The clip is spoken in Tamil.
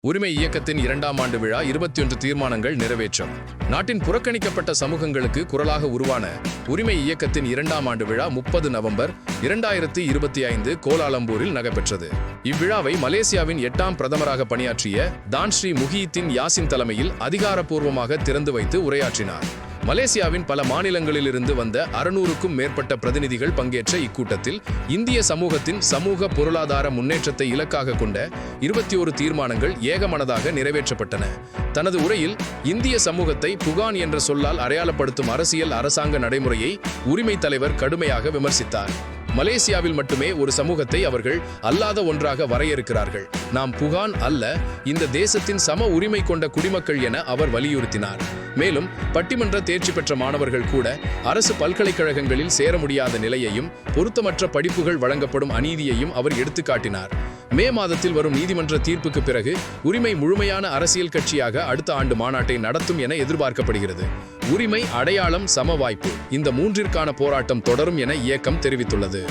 உரிமை இயக்கத்தின் 2ஆம் ஆண்டு விழா 21 தீர்மானங்கள் நிறைவேற்றம். நாட்டின் புறக்கணிக்கப்பட்ட சமூகங்களுக்கு குரலாக உருவான உரிமை இயக்கத்தின் 2ஆம் ஆண்டு விழா 30 நவம்பர் 2025 கோலாலம்பூரில் நடைபெற்றது. இவ்விழாவை மலேசியாவின் 8ஆம் பிரதமராக பணியாற்றிய தான் ஸ்ரீ முஹியுத்தீன் யாசின் தலைமையில் அதிகாரப்பூர்வமாக திறந்து வைத்து உரையாற்றினார். மலேசியாவின் பல மாநிலங்களிலிருந்து வந்த 600க்கும் மேற்பட்ட பிரதிநிதிகள் பங்கேற்ற இக்கூட்டத்தில் இந்திய சமூகத்தின் சமூக பொருளாதார முன்னேற்றத்தை இலக்காக கொண்ட 21 தீர்மானங்கள் ஏகமனதாக நிறைவேற்றப்பட்டன. தனது உரையில் இந்திய சமூகத்தை புகான் என்ற சொல்லால் அடையாளப்படுத்தும் அரசியல் அரசாங்க நடைமுறையை உரிமை தலைவர் கடுமையாக விமர்சித்தார். மலேசியாவில் மட்டுமே ஒரு சமூகத்தை அவர்கள் அல்லாத ஒன்றாக வரையறுக்கிறார்கள். நாம் புகான் அல்ல, இந்த தேசத்தின் சம உரிமை கொண்ட குடிமக்கள் என அவர் வலியுறுத்தினார். மேலும் பட்டிமன்ற தேர்ச்சி பெற்ற மாணவர்கள் கூட அரசு பல்கலைக்கழகங்களில் சேர முடியாத நிலையையும் பொருத்தமற்ற படிப்புகள் வழங்கப்படும் அநீதியையும் அவர் எடுத்துக்காட்டினார். மே மாதத்தில் வரும் நீதிமன்ற தீர்ப்புக்கு பிறகு உரிமை முழுமையான அரசியல் கட்சியாக அடுத்த ஆண்டு மாநாட்டை நடத்தும் என எதிர்பார்க்கப்படுகிறது. உரிமை, அடையாளம், சம வாய்ப்பு, இந்த மூன்றிற்கான போராட்டம் தொடரும் என இயக்கம் தெரிவித்துள்ளது.